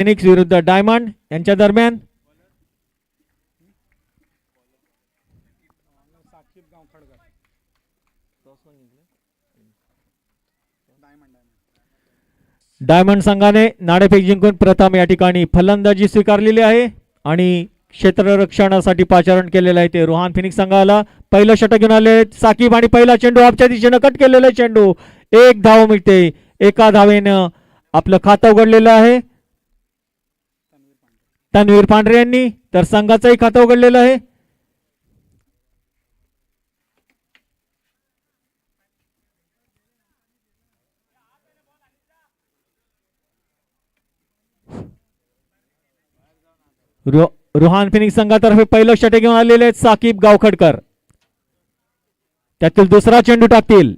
Phoenix विरुद्ध diamond यांच्या दरम्यान डायमंड संघाने नाणेफेक जिंकून प्रथम या ठिकाणी फलंदाजी स्वीकारलेली आहे आणि क्षेत्ररक्षणासाठी पाचारण केलेलं आहे ते रोहान फिनिक्स संघाला पहिलं षटक घेऊन आले साकीब आणि पहिला चेंडू आपच्या दिशेनं कट केलेला चेंडू एक धाव मिळते एका धावेनं आपलं खातं उघडलेलं आहे तन्वीर पांढरे यांनी तर संघाचंही खातं उघडलेलं आहे रोहान फिनिक्स संघातर्फे पहिलं षटक घेऊन आलेले आहेत साकीब गावखडकर त्यातील दुसरा चेंडू टाकतील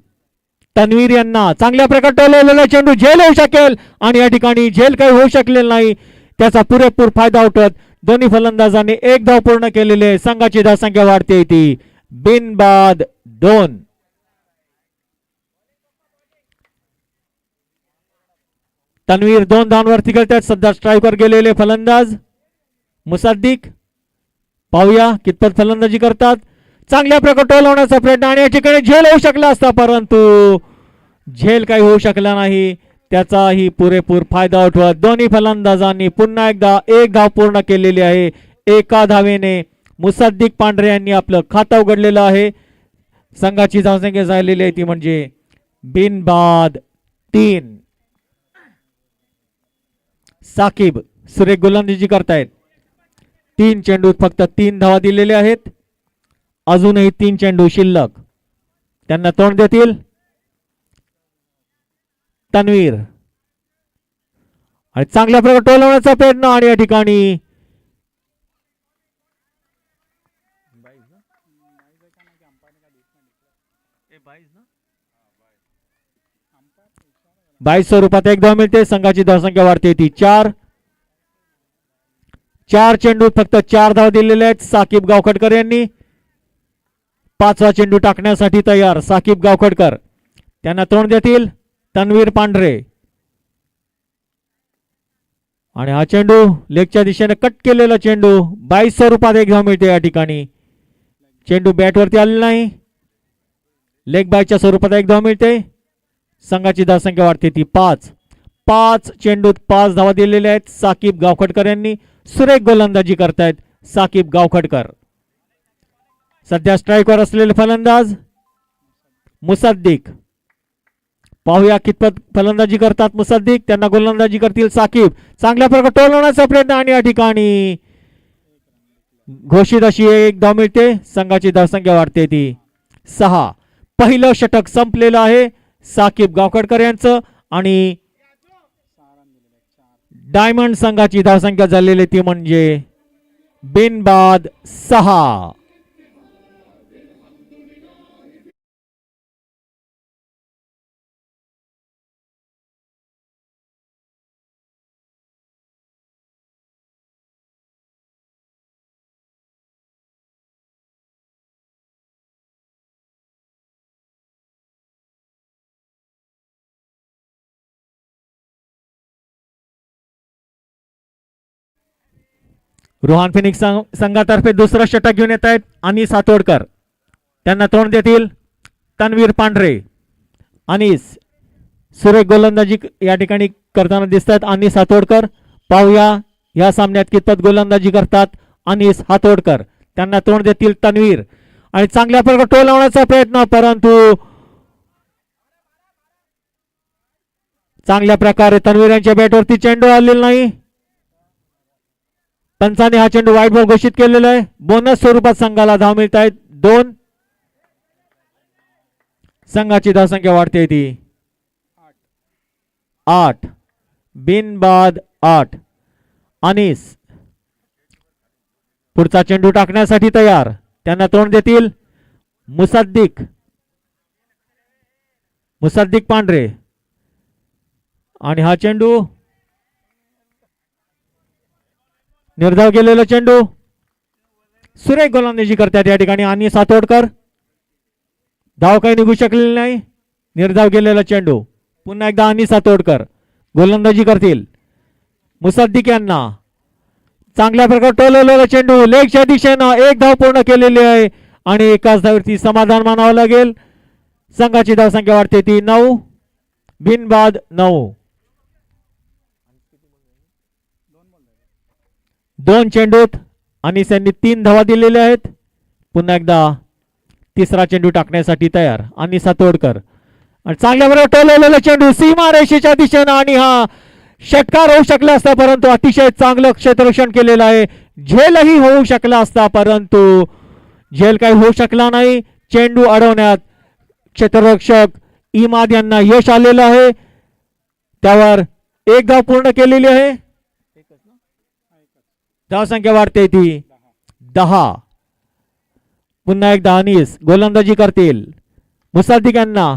तन्वीर यांना चांगल्या प्रकारे टोलवलेला चेंडू झेल होऊ शकेल आणि या ठिकाणी झेल काही होऊ शकलेला नाही त्याचा पुरेपूर फायदा उठवत दोन्ही फलंदाजांनी एक धाव पूर्ण केलेले संघाची धावसंख्या वाढते ती बिनबाद 2 तन्वीर 2 धावांवरती खेळतात सध्या स्ट्रायकर गेलेले फलंदाज मुसाद्दिक पाहूया कितपत फलंदाजी करतात चांगल्या प्रकारे टोलवण्याचा प्रयत्न आणि या ठिकाणी झेल होऊ शकला असता परंतु झेल काही होऊ शकला नाही त्याचाही पुरेपूर फायदा उठवत दोन्ही फलंदाजांनी पुन्हा एकदा एक धाव पूर्ण केलेली आहे एका धावेने मुसाद्दिक पांढरे यांनी आपलं खातं उघडलेलं आहे संघाची धावसंख्या झालेली आहे ती म्हणजे बिनबाद 3 साकीब सुरेख गोलंदाजी करतायत 3 चेंडूत फक्त 3 धावा दिलेल्या आहेत अजूनही 3 चेंडू शिल्लक त्यांना तोंड देतील तन्वीर आणि चांगल्या प्रकारे टोलवण्याचा प्रयत्न आणि या ठिकाणी बाईस स्वरूपात एक धाव मिळते संघाची धावसंख्या वाढते ती 4 चेंडूत फक्त 4 धाव दिलेले आहेत साकीब गावखडकर यांनी 5वा चेंडू टाकण्यासाठी तयार साकीब गावखडकर त्यांना तोंड देतील तन्वीर पांढरे आणि हा चेंडू लेगच्या दिशेने कट केलेला चेंडू 22 स्वरूपात एक धाव मिळते या ठिकाणी चेंडू बॅटवरती आलेला नाही लेग बायच्या स्वरूपात एक धाव मिळते संघाची धावसंख्या वाढते ती 5 चेंडूत 5 धावा दिलेल्या आहेत साकीब गावखडकर यांनी सुरेख गोलंदाजी करतायत साकीब गावखडकर सध्या स्ट्राईकवर असलेले फलंदाज मुसाद्दिक पाहूया कितपत फलंदाजी करतात मुसाद्दिक त्यांना गोलंदाजी करतील साकीब चांगल्या प्रकारे टोलवण्याचा प्रयत्न आणि या ठिकाणी घोषित अशी एक धाव मिळते संघाची धावसंख्या वाढते ती 6 पहिलं षटक संपलेलं आहे साकीब गावखडकर यांचं आणि डायमंड संघाची धावसंख्या झालेली ती म्हणजे बिनबाद 6 रोहान फिनिक्स संघातर्फे दुसरा षटक घेऊन येत आहेत अनिस हातोडकर त्यांना तोंड देतील तन्वीर पांढरे अनिस सुरेख गोलंदाजी या ठिकाणी करताना दिसतात अनिस हातोडकर पाहूया या सामन्यात कितपत गोलंदाजी करतात अनिस हातोडकर त्यांना तोंड देतील तन्वीर आणि चांगल्या प्रकारे टोलवण्याचा प्रयत्न परंतु चांगल्या प्रकारे तन्वीर यांच्या बॅटवरती चेंडू आलेला नाही पंचाने हा चेंडू वाईट बॉल घोषित केलेला आहे बोनस स्वरूपात संघाला धाव मिळत आहेत 2 संघाची धावसंख्या वाढते ती 8 बिनबाद 8 अनिस पुढचा चेंडू टाकण्यासाठी तयार त्यांना तोंड देतील मुसाद्दिक पांढरे आणि हा चेंडू निर्धाव केलेला चेंडू सुरेख गोलंदाजी करतात या ठिकाणी अनिस हातोडकर धाव काही निघू शकलेली नाही निर्धाव केलेला चेंडू पुन्हा एकदा अनिस हातोडकर गोलंदाजी करतील मुसद्दिक यांना चांगल्या प्रकारे टोलवलेला चेंडू लेगच्या दिशेनं एक धाव पूर्ण केलेली आहे आणि एकाच धाववरती समाधान मानावं लागेल. संघाची धावसंख्या वाढते ती 9 बिनबाद 9. 2 चेंडूत आणि त्यांनी 3 धावा दिलेल्या आहेत. पुन्हा एकदा तिसरा चेंडू टाकण्यासाठी तयार आणि सातोडकर आणि चांगल्या बरोबर टोलवलेला चेंडू सीमा रेषेच्या दिशेनं आणि हा षटकार होऊ शकला असता परंतु अतिशय चांगलं क्षेत्ररक्षण केलेलं आहे. झेलही होऊ शकला असता परंतु झेल काही होऊ शकला नाही. चेंडू अडवण्यात क्षेत्ररक्षक इमाद यांना यश आलेलं आहे. त्यावर एक धाव पूर्ण केलेली आहे. धावसंख्या वाढते ती 10. पुन्हा एकदा अनीस गोलंदाजी करतील मुसद्दिक यांना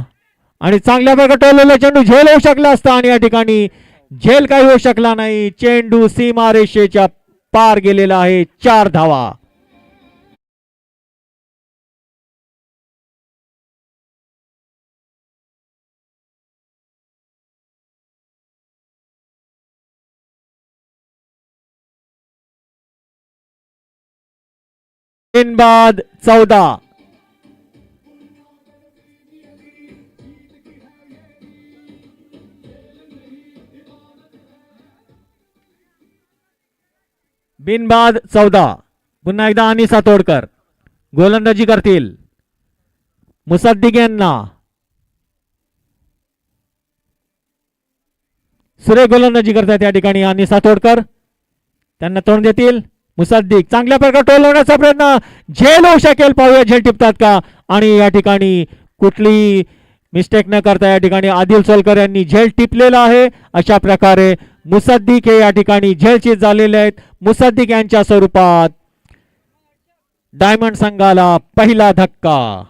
आणि चांगल्या प्रकारे टोललेला चेंडू झेल होऊ शकला असता आणि या ठिकाणी झेल काही होऊ शकला नाही. चेंडू सीमा रेषेच्या पार गेलेला आहे. 4 धावा. बिनबाद 14. बिनबाद 14. पुन्हा एकदा आणि सातोडकर गोलंदाजी करतील मुसद्दिक यांना सुरेख गोलंदाजी करतात या ठिकाणी आणि सातोडकर त्यांना तोंड देतील. मुसद्दिक चांगल्या प्रकारे टोलवण्याचा प्रयत्न झेल होऊ शकेल. पाहूया झेल टिपतात का आणि या ठिकाणी कुठली मिस्टेक न करता या ठिकाणी आदिल सोलकर यांनी झेल टिपलेला आहे. अशा प्रकारे मुसद्दिक हे या ठिकाणी झेलचे झालेले आहेत. मुसद्दिक यांच्या स्वरूपात डायमंड संघाला पहिला धक्का.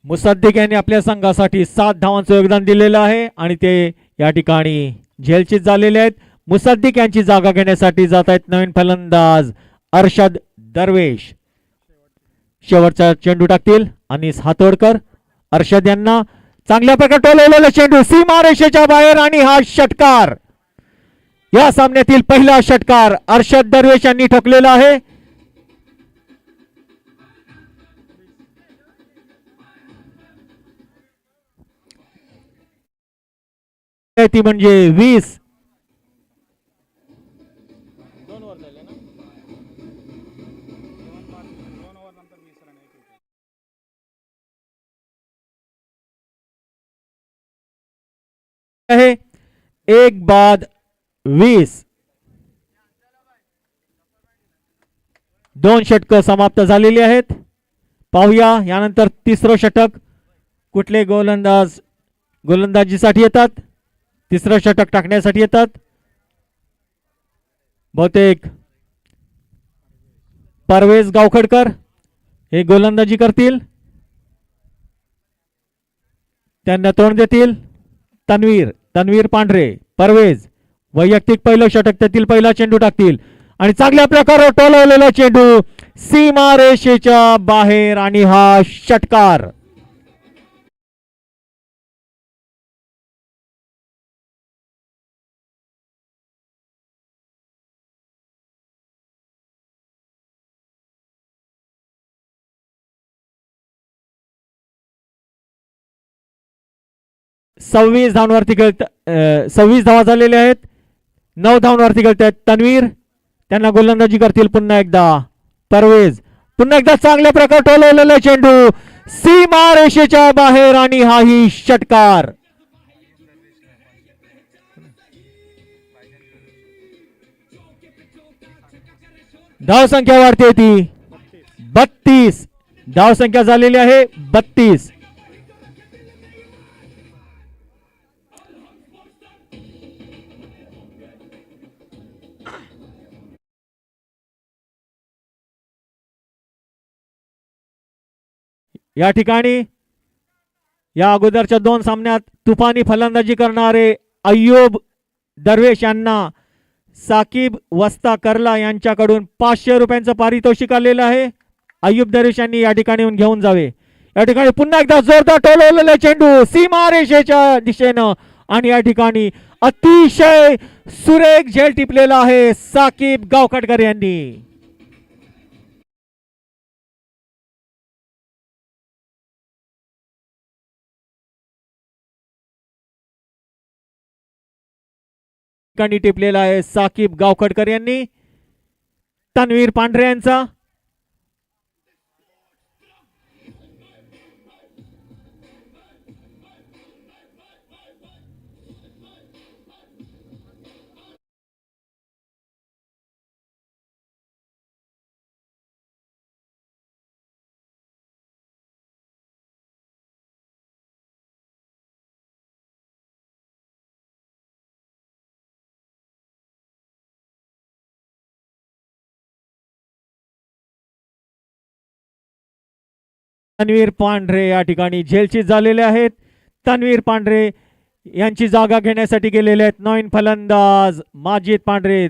मुसद्दिक यांनी आपल्या संघासाठी 7 धावांचं योगदान दिलेलं आहे आणि ते या ठिकाणी झेलचीत झालेले आहेत. मुसद्दिक यांची जागा घेण्यासाठी जात आहेत नवीन फलंदाज अर्शद दरवेश. शेवटचा चेंडू टाकतील आणि हातोडकर अर्शद यांना चांगल्या प्रकारे टोलवलेला चेंडू सीमा रेषेच्या बाहेर आणि हा षटकार या सामन्यातील पहिला षटकार अर्शद दरवेश यांनी ठोकलेला आहे. ती म्हणजे 20. आहे 1 बाद 20. 2 षटक समाप्त झालेली आहेत. पाहूया यानंतर तिसरं षटक कुठले गोलंदाज गोलंदाजीसाठी येतात. तिसरं षटक टाकण्यासाठी येतात. बहुतेक परवेज गावखडकर हे गोलंदाजी करतील. त्यांना तोंड देतील तन्वीर पांढरे. परवेज वैयक्तिक पहिलं षटक त्यातील पहिला चेंडू टाकतील आणि चांगल्या प्रकारे टोलवलेला चेंडू सीमा रेषेच्या बाहेर आणि हा षटकार. सव्वीस धावांवरती 26 धावा झालेल्या आहेत. 9 धावांवरती खेळतात तन्वीर. त्यांना गोलंदाजी करतील पुन्हा एकदा परवेज. पुन्हा एकदा चांगल्या प्रकारे टोलवलेला चेंडू सीमा रेषेच्या बाहेर आणि हाही षटकार. धावसंख्या वाढते ती 32. धावसंख्या झालेली आहे 32. या ठिकाणी या अगोदरच्या 2 सामन्यात तुफानी फलंदाजी करणारे अय्यूब दरवेश यांना साकिब वस्ता करला यांच्याकडून 500 रुपयांचं पारितोषिक आलेलं आहे. अय्यूब दरवेश यांनी या ठिकाणी येऊन घेऊन जावे. या ठिकाणी पुन्हा एकदा जोरदार टोलवलेला चेंडू सीमारेषेच्या दिशेनं आणि या ठिकाणी अतिशय सुरेख झेल टिपलेला आहे साकिब गावखटकर यांनी. टिपलेला आहे साकिब गावखटकर यांनी. तन्वीर पांढरे यांचा तन्वीर पांढरे या ठिकाणी झेलची झालेले आहेत. तन्वीर पांढरे यांची जागा घेण्यासाठी गेलेले आहेत नवीन फलंदाज माजिद पांढरे.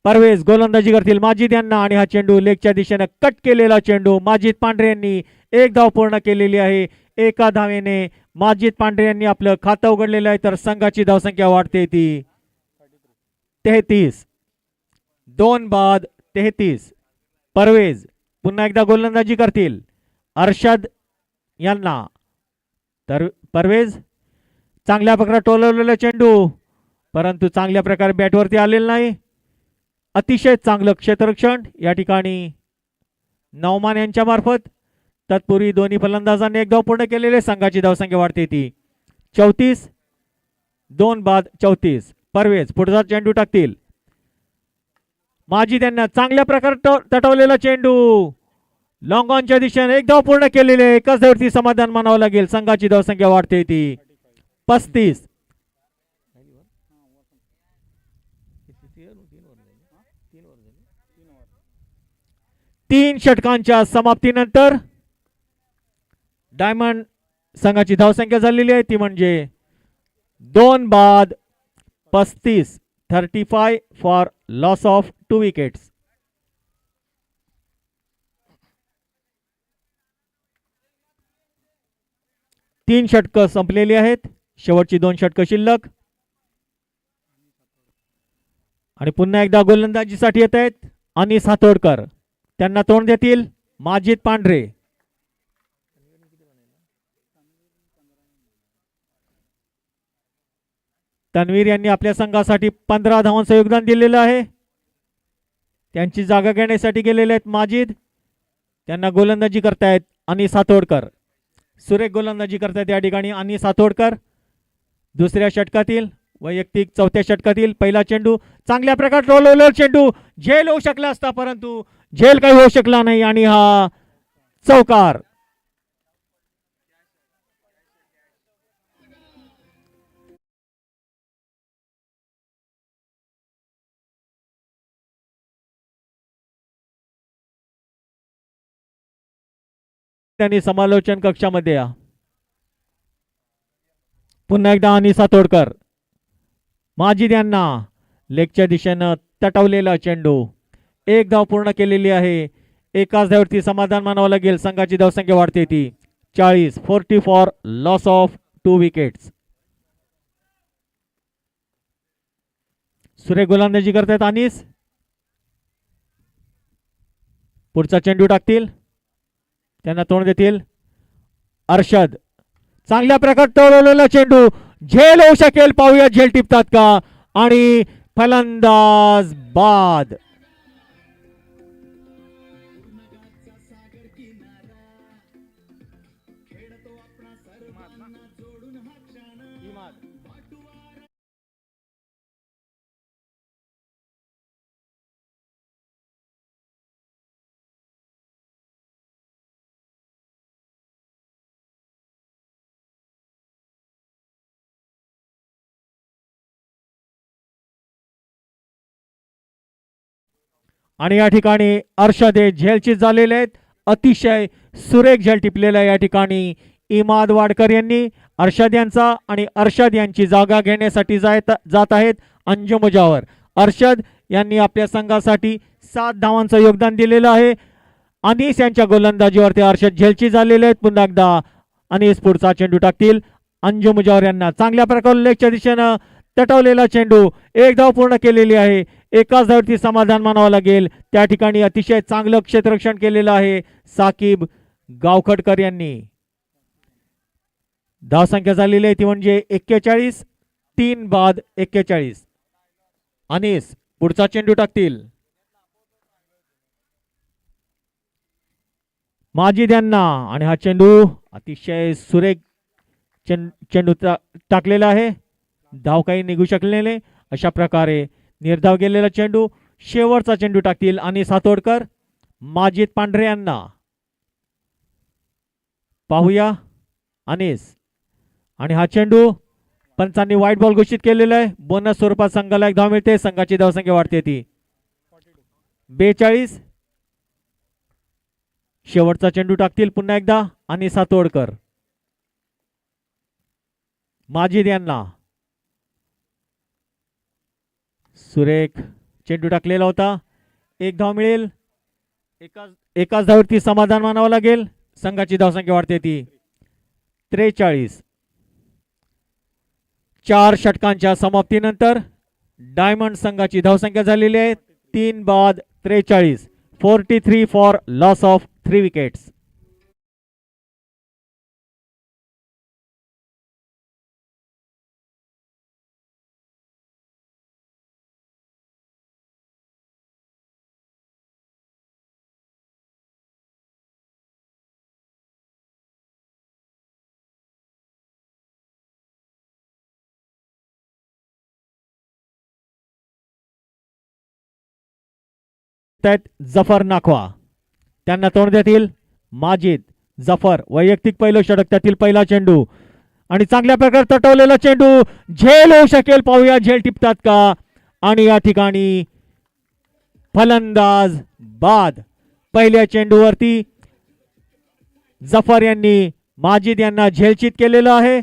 परवेज गोलंदाजी करतील माजिद यांना आणि हा चेंडू लेगच्या दिशेने कट केलेला चेंडू माजिद पांढरे यांनी 1 धाव पूर्ण केलेली आहे. एका धावेने माजिद पांढरे यांनी आपलं खातं उघडलेलं आहे तर संघाची धावसंख्या वाढते ती 33. 2 बाद 33. परवेज पुन्हा एकदा गोलंदाजी करतील अर्शद यांना तर परवेज चांगल्या प्रकारे टोलवलेला चेंडू परंतु चांगल्या प्रकारे बॅटवरती आलेला नाही. अतिशय चांगलं क्षेत्ररक्षण या ठिकाणी नौमान यांच्या मार्फत. तत्पूर्वी दोन्ही फलंदाजांनी 1 धाव पूर्ण केलेले. संघाची धावसंख्या वाढते ती 34. 2 बाद 34. परवेज पुढचा चेंडू टाकतील. माजिद यांना चांगल्या प्रकारे तटवलेला चेंडू लॉंग ऑनच्या दिशेने 1 धाव पूर्ण केलेले. एकाच धावती समाधान मानावं लागेल. संघाची धावसंख्या वाढते ती 35. 3 षटकांच्या समाप्तीनंतर डायमंड संघाची धावसंख्या झालेली आहे ती म्हणजे 2 बाद 35. 35 फॉर लॉस ऑफ 2 विकेट्स. तीन षटकं संपलेली आहेत. शेवटची 2 षटकं शिल्लक आणि पुन्हा एकदा गोलंदाजीसाठी येत आहेत अनिस हातोडकर. त्यांना तोंड देतील माजिद पांढरे. तन्वीर यांनी आपल्या संघासाठी 15 धावांचं योगदान दिलेलं आहे. त्यांची जागा घेण्यासाठी गेलेले आहेत माजिद. त्यांना गोलंदाजी करतायत अनिस हातोडकर. सुरेख गोलंदाजी करतायत या ठिकाणी अनिस हातोडकर. दुसऱ्या षटकातील वैयक्तिक 4थ्या षटकातील पहिला चेंडू चांगल्या प्रकारे टोलवलेला चेंडू झेल होऊ शकला असता परंतु झेल काही होऊ शकला नाही आणि हा चौकार. त्यांनी समालोचन कक्षामध्ये या. पुन्हा एकदा अनिस हातोडकर. माजिद यांना लेगच्या दिशेनं तटवलेला चेंडू 1 धाव पूर्ण केलेली आहे. एकाच धावती समाधान मानावं लागेल. संघाची धावसंख्या वाढते ती 40. 40 फॉर लॉस ऑफ 2 विकेट्स. सुरेख गोलंदाजी करतायत अनिस. पुढचा चेंडू टाकतील. त्यांना तोंड देतील अर्शद. चांगल्या प्रकारे टोलवलेला चेंडू झेल होऊ शकेल. पाहूया झेल टिपतात का आणि फलंदाज बाद. आणि या ठिकाणी अर्शद हे झेलची झालेले आहेत. अतिशय सुरेख झेल टिपलेला या ठिकाणी इमाद वाडकर यांनी अर्षद यांचा आणि अर्षद यांची जागा घेण्यासाठी जात आहेत अंजुम मुजावर. अर्षद यांनी आपल्या संघासाठी 7 धावांचं योगदान दिलेलं आहे. अनीस यांच्या गोलंदाजीवरती अर्षद झेलची झालेले आहेत. पुन्हा एकदा अनीस पुढचा चेंडू टाकतील अंजुम मुजावर यांना. चांगल्या प्रकारे लेगच्या दिशेनं तटवलेला चेंडू, एक धाव पूर्ण केलेली आहे. एकाच धावती समाधान मानावं लागेल. त्या ठिकाणी अतिशय चांगलं क्षेत्ररक्षण केलेलं आहे साकीब गावखडकर यांनी. धावसंख्या झालेली आहे ती म्हणजे 41. 3 बाद 41. अनीस पुढचा चेंडू टाकतील माजिद यांना आणि हा चेंडू अतिशय सुरेख चेंडू टाकलेला आहे. धाव काही निघू शकलेले. अशा प्रकारे निर्धाव गेलेला चेंडू. शेवटचा चेंडू टाकतील अनीस हातोडकर माजिद पांढरे यांना. पाहूया अनीस आणि हा चेंडू पंचांनी व्हाईट बॉल घोषित केलेला आहे. बोनस स्वरूपात संघाला एक धाव मिळते. संघाची धावसंख्या वाढते ती 42. शेवटचा चेंडू टाकतील पुन्हा एकदा अनीस हातोडकर माजिद यांना. सुरेख चेंडू टाकलेला होता. एक धाव मिळेल. एकाच धाववरती समाधान मानावं लागेल. संघाची धावसंख्या वाढते ती 43. 4 षटकांच्या समाप्तीनंतर डायमंड संघाची धावसंख्या झालेली आहे 3 बाद 43. 43 for loss of 3 wickets. Zafar Nakhwa त्यांना तोंड देतील माजिद. जफर वैयक्तिक पहिलं षटक, त्यातील पहिला चेंडू आणि चांगल्या प्रकारे तटवलेला चेंडू. झेल होऊ शकेल. पाहूया झेल टिपतात का. आणि या ठिकाणी फलंदाज बाद. पहिल्या चेंडूवरती जफर यांनी माजिद यांना झेलचित केलेलं आहे.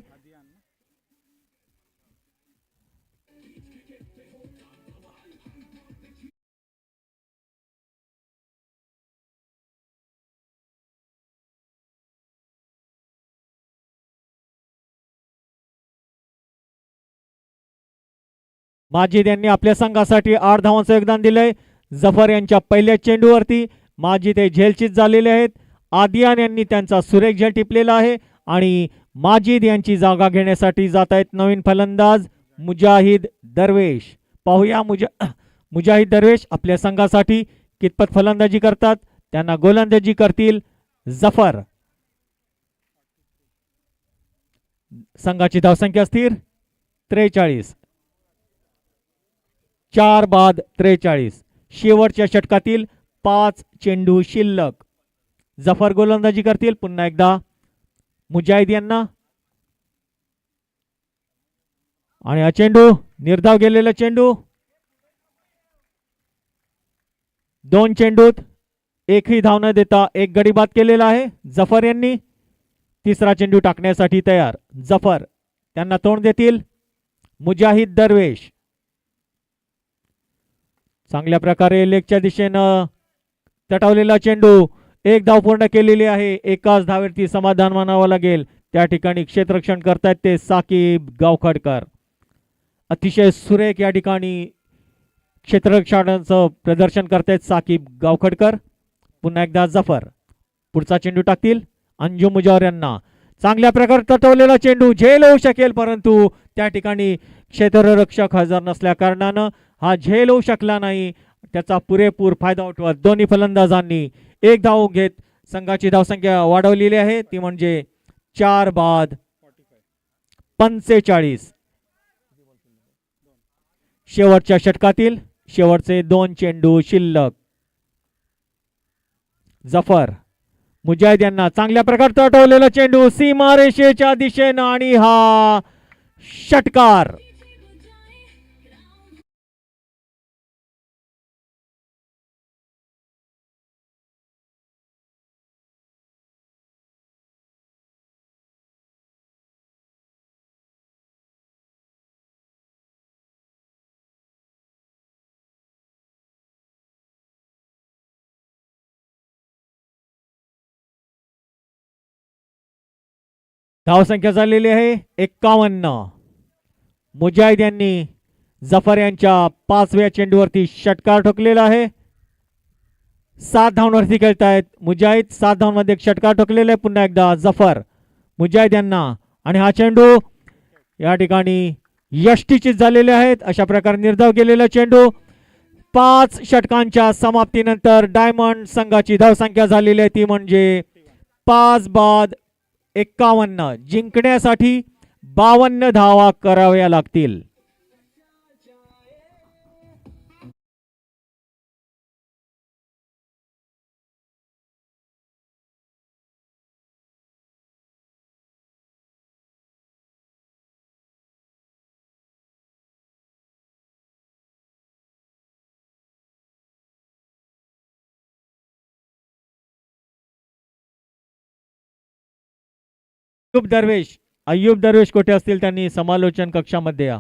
माजिद यांनी आपल्या संघासाठी 8 धावांचं योगदान दिलंय. जफर यांच्या पहिल्या चेंडूवरती माजिद हे झेलचित झालेले आहेत. आदियान यांनी त्यांचा सुरेख झेल टिपलेला आहे आणि माजिद यांची जागा घेण्यासाठी जात आहेत नवीन फलंदाज मुजाहिद दरवेश. पाहूया मुजाहिद दरवेश आपल्या संघासाठी कितपत फलंदाजी करतात. त्यांना गोलंदाजी करतील जफर. संघाची धावसंख्या स्थिर 43. 4 बाद 43. शेवटच्या षटकातील 5 चेंडू शिल्लक. जफर गोलंदाजी करतील पुन्हा एकदा मुजाहिद यांना. आणि हा चेंडू निर्धाव गेलेला चेंडू. 2 चेंडूत एकही धाव न देता एक गडी बाद केलेला आहे जफर यांनी. तिसरा चेंडू टाकण्यासाठी तयार जफर. त्यांना तोंड देतील मुजाहिद दरवेश. चांगल्या प्रकारे लेगच्या दिशेनं तटवलेला चेंडू. एक धाव पूर्ण केलेली आहे. एकाच धावेवरती समाधान मानावं लागेल. त्या ठिकाणी क्षेत्ररक्षण करतायत ते साकीब गावखडकर. अतिशय सुरेख या ठिकाणी क्षेत्ररक्षणाचं प्रदर्शन करतायत साकीब गावखडकर. पुन्हा एकदा जफर. पुढचा चेंडू टाकतील अंजुम मुजावर यांना. चांगल्या प्रकारे तटवलेला चेंडू. झेल होऊ शकेल परंतु त्या ठिकाणी क्षेत्ररक्षक हजर नसल्या कारणानं हा झेल होऊ शकला नाही. त्याचा पुरेपूर फायदा उठवत दोन्ही फलंदाजांनी एक धाव घेत संघाची धावसंख्या वाढवलेली आहे ती म्हणजे 4 बाद 45. शेवटच्या षटकातील शेवटचे 2 चेंडू शिल्लक. जफर मुजाहिद यांना चांगल्या प्रकारे तटवलेला चेंडू सीमारेषेच्या दिशेनं आणि हा षटकार. धावसंख्या झालेली आहे 51. मुजाहिद यांनी जफर यांच्या 5व्या चेंडूवरती षटकार ठोकलेला आहे. 7 धावांवरती खेळतायत मुजाहिद. 7 धावांमध्ये एक षटकार ठोकलेला आहे. पुन्हा एकदा जफर मुजाहिद यांना आणि हा चेंडू या ठिकाणी यष्टीचीत झालेले आहेत. अशा प्रकारे निर्धाव केलेला चेंडू. 5 षटकांच्या समाप्तीनंतर डायमंड संघाची धावसंख्या झालेली आहे ती म्हणजे 5 बाद 51. जिंकण्यासाठी 52 धावा कराव्या लागतील. अय्यूब दरवेश कुठे असतील त्यांनी समालोचन कक्षामध्ये या.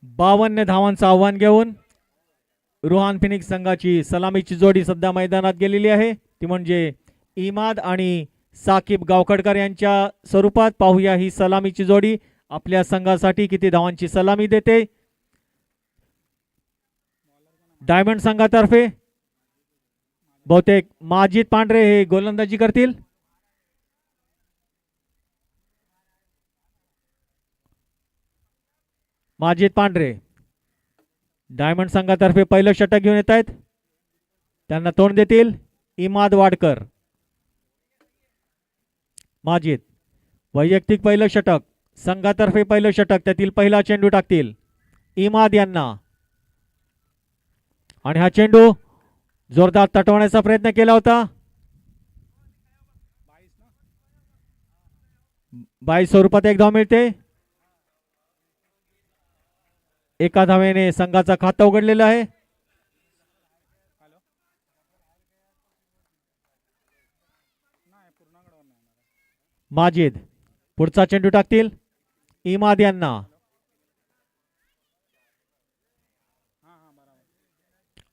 बावन्न धावांचं आव्हान घेऊन रुहान फिनिक्स संघाची सलामीची जोडी सध्या मैदानात गेलेली आहे, ती म्हणजे इमाद आणि साकिब गावखडकर यांच्या स्वरूपात. पाहूया ही सलामीची जोडी आपल्या संघासाठी किती धावांची सलामी देते. डायमंड संघातर्फे बहुतेक माजिद पांढरे हे गोलंदाजी करतील. माजिद पांढरे डायमंड संघातर्फे पहिलं षटक घेऊन येत आहेत, त्यांना तोंड देतील इमाद वाडकर. माजिद वैयक्तिक पहिलं षटक, संघातर्फे पहिलं षटक, त्यातील पहिला चेंडू टाकतील इमाद यांना. आणि हा चेंडू जोरदार तटवण्याचा प्रयत्न केला होता. 22 स्वरूपात एक धाव मिळते. एका धावेने संघाचा खाता उघडलेला आहे. माजिद पुढचा चेंडू टाकतील इमाद यांना.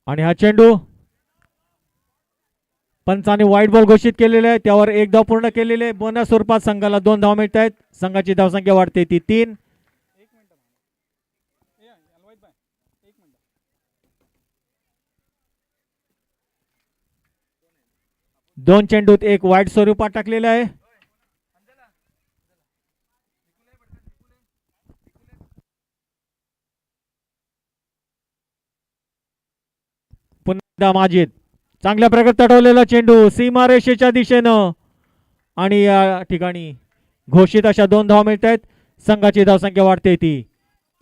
आणि हा चेंडू पंचाने वाईट बॉल घोषित केलेला आहे, त्यावर एक धाव पूर्ण केलेले आहे. बोनस स्वरूपात संघाला 2 धाव मिळत आहेत. संघाची धावसंख्या वाढते ती 3. दोन चेंडूत एक वाईट स्वरूपात टाकलेला आहे. पुन्हा माजिद चांगल्या प्रकारे तटवलेला चेंडू सीमारेषेच्या दिशेनं, आणि या ठिकाणी घोषित अशा 2 धावा मिळत आहेत. संघाची धावसंख्या वाढते ती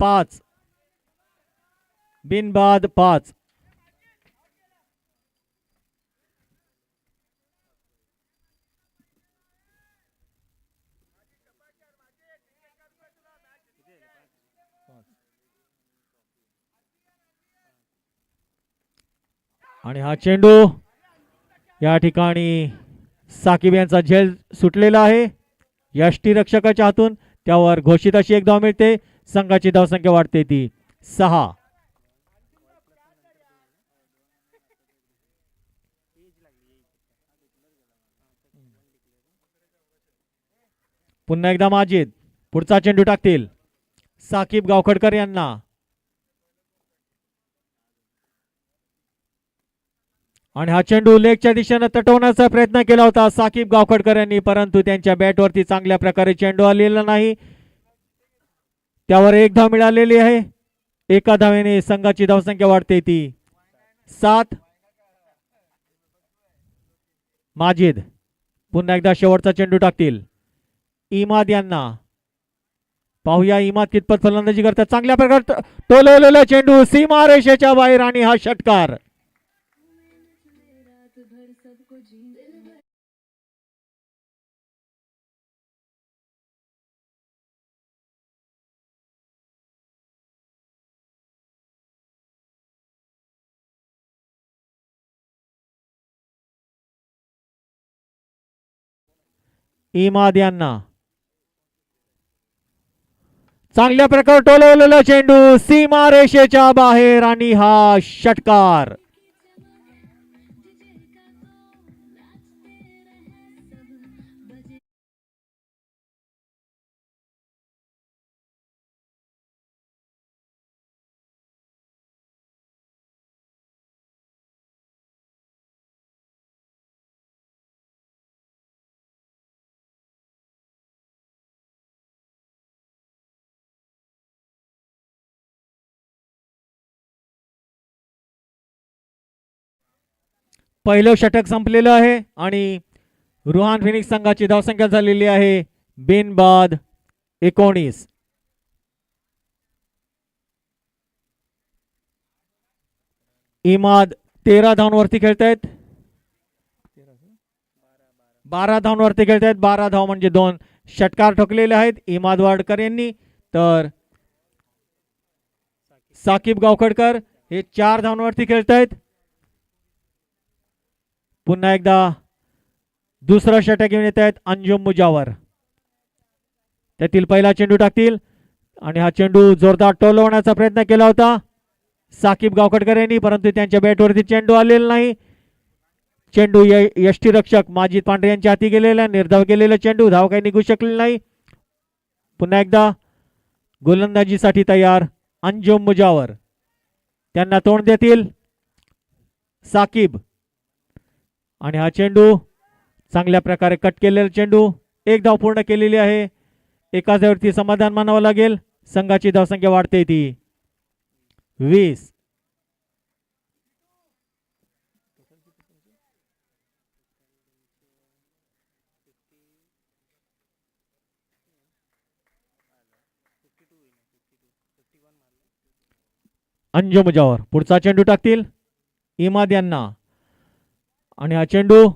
5. बिनबाद 5. आणि हा चेंडू या ठिकाणी साकिब यांचा झेल सुटलेला आहे यष्टीरक्षकाच्या हातून, त्यावर घोषित अशी एक धाव मिळते. संघाची धावसंख्या वाढते ती 6. पुन्हा एकदा माजिद पुढचा चेंडू टाकतील साकिब गावखडकर यांना. आणि हा चेंडू लेगच्या दिशेने तटवण्याचा प्रयत्न केला होता साकिब गावखडकर यांनी, परंतु त्यांच्या बॅटवरती चांगल्या प्रकारे चेंडू आलेला नाही, त्यावर एक धाव मिळालेली आहे. एका धावेने संघाची धावसंख्या वाढते ती 7. माजिद पुन्हा एकदा शेवटचा चेंडू टाकतील इमाद यांना. पाहूया इमाद कितपत फलंदाजी करतात. चांगल्या प्रकारे टोलवलेला चेंडू सीमारेषेच्या बाहेर, आणि हा षटकार. इमाद यांना चांगल्या प्रकारे टोलवलेला चेंडू सीमारेषेच्या बाहेर, आणि हा षटकार. पहिलं षटक संपलेलं आहे आणि रुहान फिनिक्स संघाची धावसंख्या झालेली आहे बिनबाद 19. इमाद 13 धावांवरती खेळतायत. 12 धावांवरती खेळतायत. 12 धाव म्हणजे 2 षटकार ठोकलेले आहेत इमाद वाडकर यांनी, तर साकिब गावखडकर हे 4 धावांवरती खेळतायत. पुन्हा एकदा दुसरा षटक घेऊन येत आहेत अंजुम मुजावर. त्यातील पहिला चेंडू टाकतील आणि हा चेंडू जोरदार टोलवण्याचा प्रयत्न केला होता साकीब गावखडकर यांनी, परंतु त्यांच्या बॅटवरती चेंडू आलेला नाही. चेंडू यष्टीरक्षक माजिद पांढरे यांच्या हाती गेलेला, निर्धाव केलेला चेंडू, धाव काही निघू शकले नाही. पुन्हा एकदा गोलंदाजीसाठी तयार अंजुम मुजावर, त्यांना तोंड देतील साकीब आणि हा चेंडू चांगल्या प्रकारे कट केलेला चेंडू, एक धाव पूर्ण केलेली आहे. एकाच धाववरती समाधान मानावं लागेल. संघाची धावसंख्या वाढते ती 20. अंजुम मुजावर पुढचा चेंडू टाकतील इमाद यांना आणि हा चेंडू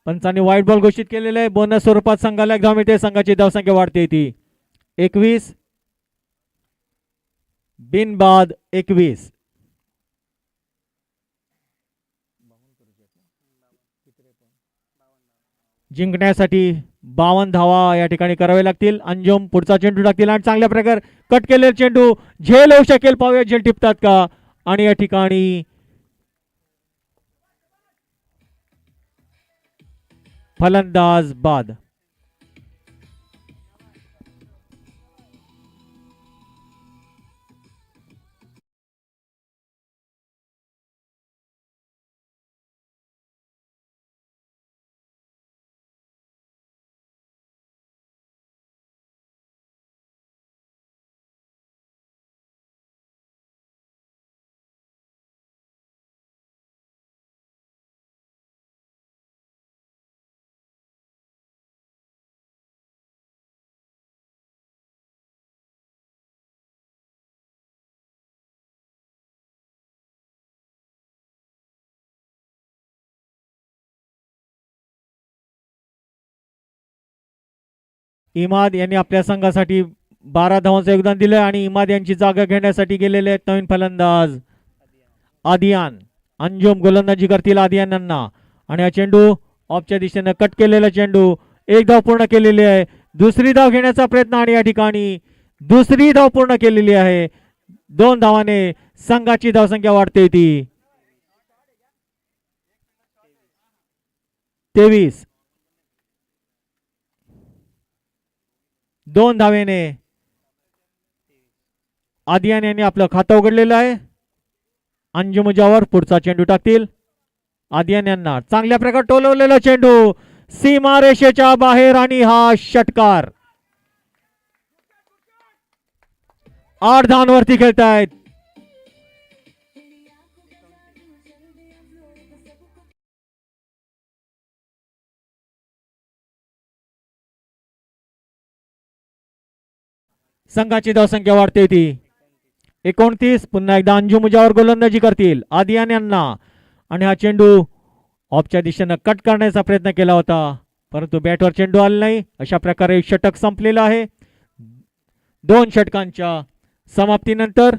पंचांनी वाईट बॉल घोषित केलेला आहे. बोनस स्वरूपात संघाला एक धाव मिळते. संघाची धावसंख्या वाढते ती 21. बिनबाद 21. जिंकण्यासाठी 52 धावा या ठिकाणी करावे लागतील. अंजुम पुढचा चेंडू टाकतील आणि चांगल्या प्रकारे कट केलेला चेंडू झेल होऊ शकेल. पाहूया झेल टिपतात का. आणि या ठिकाणी फलंदाज बाद. इमाद यांनी आपल्या संघासाठी 12 धावांचं योगदान दिलं आणि इमाद यांची जागा घेण्यासाठी गेलेले आहेत नवीन फलंदाज आदियान. अंजुम गोलंदाजी करतील आदियान यांना आणि हा चेंडू ऑफच्या दिशेने कट केलेला चेंडू, एक धाव पूर्ण केलेली आहे. दुसरी धाव घेण्याचा प्रयत्न आणि या ठिकाणी दुसरी धाव पूर्ण केलेली आहे. 2 धावाने संघाची धावसंख्या वाढते ती 23. 2 धावेने आदियान यांनी आपलं खातं उघडलेलं आहे. अंजुम मुजावर पुढचा चेंडू टाकतील आदियान यांना, चांगल्या प्रकारे टोलवलेला चेंडू सीमारेषेच्या बाहेर आणि हा षटकार. 8 धावांवरती खेळतायत. संघाची धावसंख्या वाढते ती 29. पुन्हा एकदा अंजुम मुजावर गोलंदाजी करतील आदियान यांना आणि हा चेंडू ऑफच्या दिशेनं कट करण्याचा प्रयत्न केला होता, परंतु बॅटवर चेंडू आला नाही. अशा प्रकारे षटक संपलेलं आहे. 2 षटकांच्या समाप्तीनंतर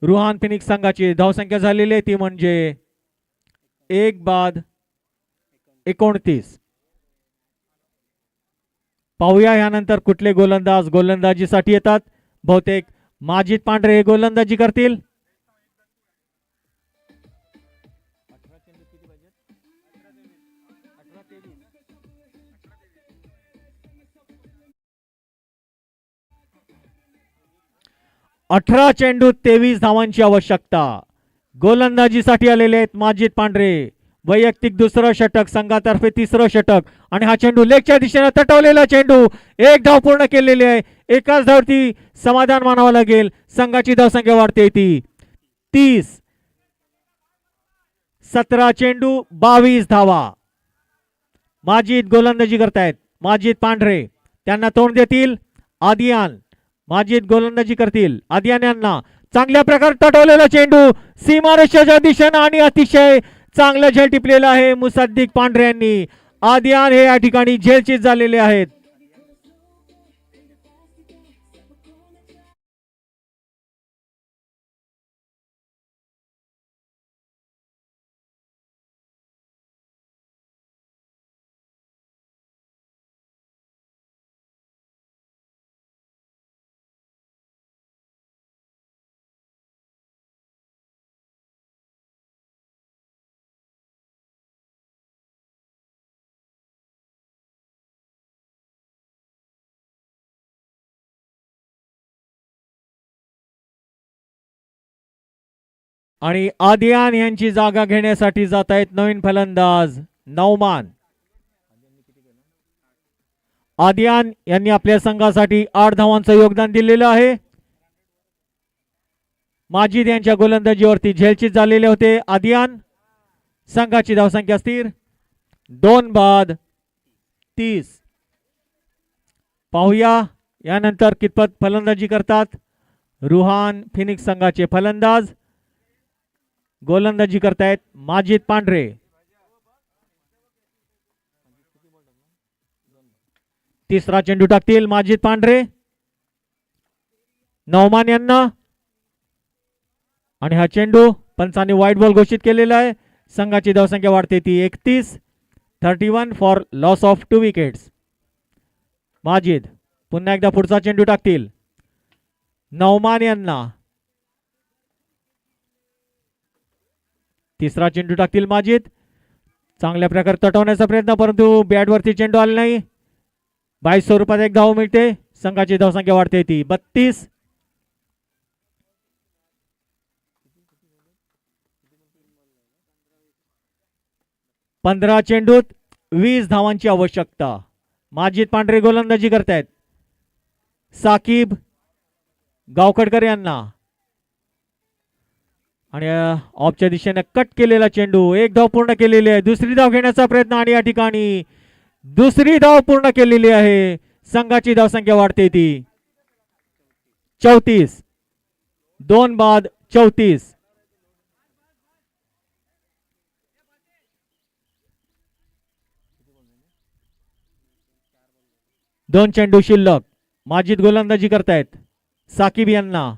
रुहान फिनिक्स संघाची धावसंख्या झालेली आहे ती म्हणजे 1 बाद 29. पाहूया यानंतर कुठले गोलंदाज गोलंदाजीसाठी येतात. बहुतेक माजिद पांढरे हे गोलंदाजी करतील. अठरा चेंडू 23 धावांची आवश्यकता. गोलंदाजीसाठी आलेले आहेत माजिद पांढरे. वैयक्तिक दुसरं षटक, संघातर्फे तिसरं षटक आणि हा चेंडू लेगच्या दिशेने तटवलेला चेंडू, एक धाव पूर्ण केलेली आहे. एकाच धावती समाधान मानावं लागेल. संघाची धावसंख्या वाढते ती 30. 17 चेंडू 22 धावा. माजिद गोलंदाजी करतायत. माजिद पांढरे त्यांना तोंड देतील आदियान. माजिद गोलंदाजी करतील आदियान यांना, चांगल्या प्रकारे तटवलेला चेंडू सीमारेषेच्या दिशेने आणि अतिशय चांगलं झेल टिपलेलं आहे मुसद्दिक पांढरे यांनी. आदियान हे या ठिकाणी झेलचीत झालेले आहेत. आणि आदियान यांची जागा घेण्यासाठी जात आहेत नवीन फलंदाज नौमान. आदियान यांनी आपल्या संघासाठी 8 धावांचं योगदान दिलेलं आहे. माजिद यांच्या गोलंदाजीवरती झेलचित झालेले होते आदियान. संघाची धावसंख्या स्थिर 2 बाद 30. पाहूया यानंतर कितपत फलंदाजी करतात रुहान फिनिक्स संघाचे फलंदाज. गोलंदाजी करतायत माजिद पांढरे. तिसरा चेंडू टाकतील माजिद पांढरे नौमान यांना. आणि हा चेंडू पंचांनी वाईट बॉल घोषित केलेला आहे. संघाची धावसंख्या वाढते ती 31. 31 for loss of 2 wickets. Majid पुन्हा एकदा पुढचा चेंडू टाकतील नौमान यांना. तिसरा चेंडू टाकतील माजिद. चांगल्या प्रकारे तटवण्याचा प्रयत्न परंतु बॅटवरती चेंडू आला नाही. 22 स्वरूपात एक धाव मिळते. संघाची धावसंख्या वाढते ती 32. 15 चेंडूत 20 धावांची आवश्यकता. माजिद पांढरे गोलंदाजी करतायत. साकीब गावखडकर यांना. आणि ऑफच्या दिशेने कट केलेला चेंडू. एक धाव पूर्ण केलेली आहे. दुसरी धाव घेण्याचा प्रयत्न आणि या ठिकाणी दुसरी धाव पूर्ण केलेली आहे. संघाची धावसंख्या वाढते ती 34. 2 बाद 34. दोन चेंडू शिल्लक. माजिद गोलंदाजी करतायत साकीब यांना.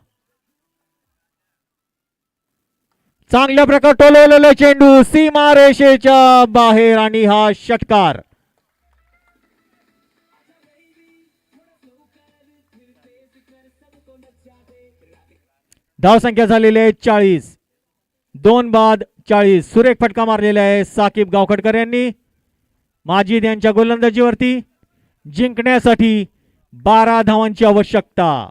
चांगल्या प्रकारे टोलवलेला चेंडू सीमा रेषेच्या बाहेर आणि हा षटकार. धावसंख्या झालेली आहे 40. 2 बाद 40. सुरेख फटका मारलेला आहे साकीब गावखडकर यांनी. माजिद यांच्या गोलंदाजीवरती जिंकण्यासाठी 12 धावांची आवश्यकता.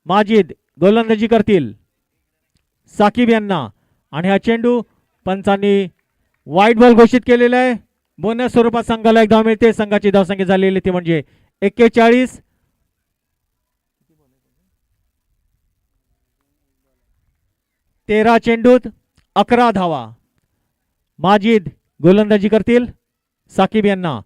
माजिद गोलंदाजी करतील साकीब यांना. आणि हा चेंडू पंचांनी वाईट बॉल घोषित केलेला आहे. बोनस स्वरूपात संघाला एक धाव मिळते. संघाची धावसंख्या झालेली ती म्हणजे 41. 13 चेंडूत 11 धावा. माजिद गोलंदाजी करतील साकीब यांना.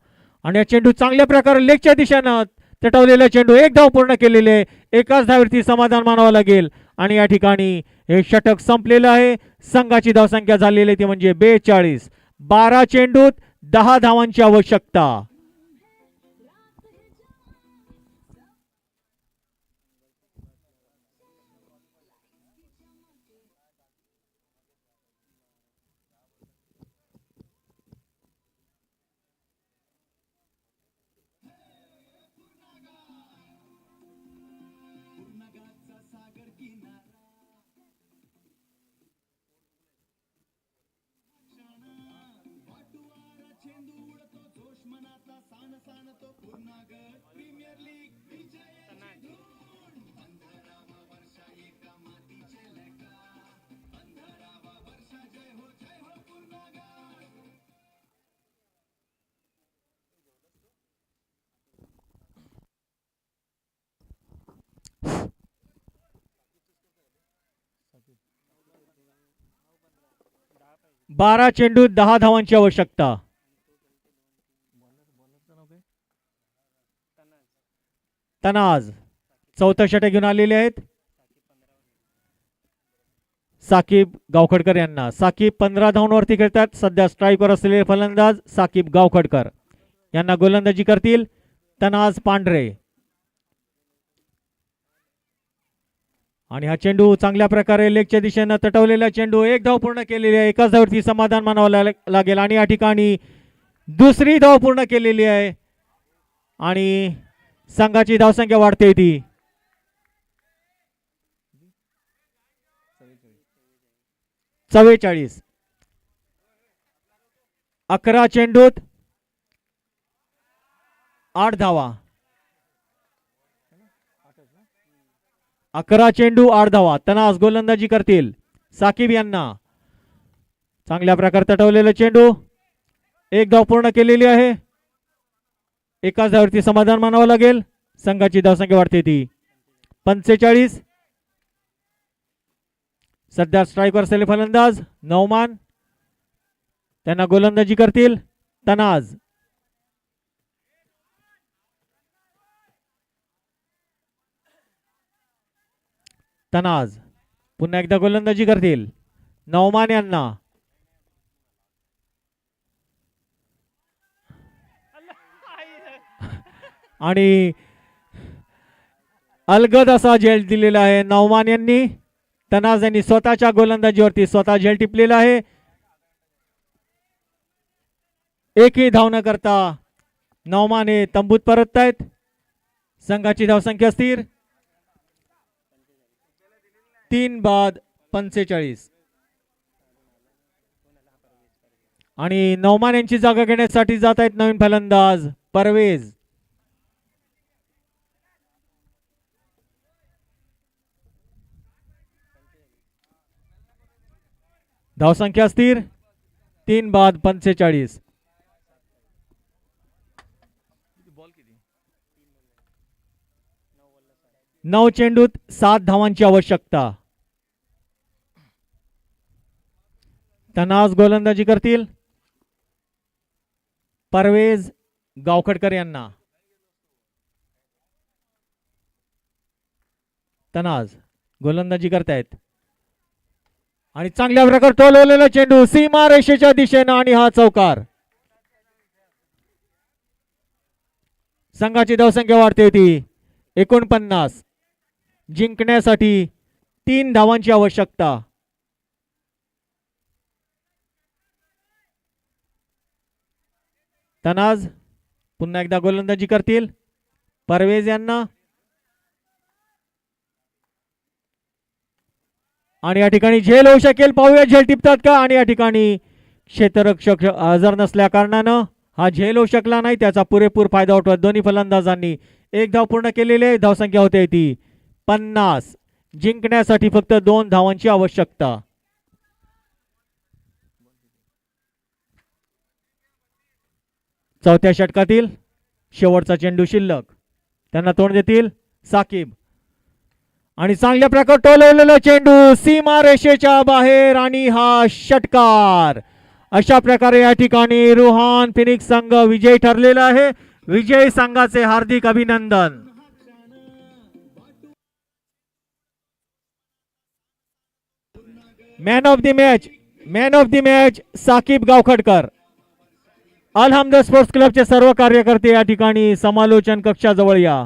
आणि हा चेंडू चांगल्या प्रकारे लेगच्या दिशेनं तटवलेला चेंडू. एक धाव पूर्ण केलेले. एकाच धावेवरती समाधान मानावं लागेल. आणि या ठिकाणी हे षटक संपलेलं आहे. संघाची धावसंख्या झालेली ती म्हणजे 42. 12 चेंडूत 10 धावांची आवश्यकता. बारा चेंडू 10 धावांची आवश्यकता. तनाज चौथा षटक घेऊन आलेले आहेत साकीब गावखडकर यांना. साकीब 15 धावांवरती खेळतात. सध्या स्ट्राईकवर असलेले फलंदाज साकीब गावखडकर यांना गोलंदाजी करतील तनाज पांढरे. आणि हा चेंडू चांगल्या प्रकारे लेगच्या दिशेनं तटवलेला चेंडू. एक धाव पूर्ण केलेली आहे. एकाच धाववरती समाधान मानावं लागेल. आणि या ठिकाणी दुसरी धाव पूर्ण केलेली आहे. आणि संघाची धावसंख्या वाढते ती 44. 11 चेंडूत 8 धावा. 11 चेंडू 8 धावा. तनाज गोलंदाजी करतील साकिब यांना. चांगल्या प्रकारे तटवलेला चेंडू. एक धाव पूर्ण केलेली आहे. एकाच धाववरती समाधान मानावं लागेल. संघाची धावसंख्या वाढते ती 45. सध्या स्ट्राईकवर असलेले फलंदाज नौमान. त्यांना गोलंदाजी करतील तनाज. तनाज पुन्हा एकदा गोलंदाजी करतील नौमान यांना. आणि अलगद असा झेल दिलेला आहे नौमान यांनी. तनाज यांनी स्वतःच्या गोलंदाजीवरती स्वतः झेल टिपलेला आहे. एकही धाव न करता नौमान हे तंबूत परततायत. संघाची धावसंख्या स्थिर 3 बाद 45. आणि नौमान यांची जागा घेण्यासाठी जात आहेत नवीन फलंदाज परवेज. धावसंख्या स्थिर 3 बाद 45. 9 चेंडूत 7 धावांची आवश्यकता. तनाज गोलंदाजी करतील परवेज गावखडकर यांना. तनाज गोलंदाजी करतायत आणि चांगल्या प्रकारे टोलवलेला चेंडू सीमा रेषेच्या दिशेनं आणि हा चौकार. संघाची धावसंख्या वाढते होती 49. जिंकण्यासाठी 3 धावांची आवश्यकता. तनाज पुन्हा एकदा गोलंदाजी करतील परवेज यांना. आणि या ठिकाणी झेल होऊ शकेल. पाहूया झेल टिपतात का. आणि या ठिकाणी क्षेत्ररक्षक हजर नसल्या कारणानं हा झेल होऊ शकला नाही. त्याचा पुरेपूर फायदा उठवत दोन्ही फलंदाजांनी एक धाव पूर्ण केलेली आहे. धावसंख्या होते ती 50. जिंकण्यासाठी फक्त 2 धावांची आवश्यकता. चौथ्या षटकातील शेवटचा चेंडू शिल्लक. त्यांना तोंड देतील साकिब. आणि चांगल्या प्रकारे टोलवलेला चेंडू सीमा रेषेच्या बाहेर आणि हा षटकार. अशा प्रकारे या ठिकाणी रुहान फिनिक्स संघ विजयी ठरलेला आहे. विजयी संघाचे हार्दिक अभिनंदन. Man of the match Saqib Gavkhadkar. Alhamad sports क्लबचे सर्व कार्यकर्ते या ठिकाणी समालोचन कक्षाजवळ या.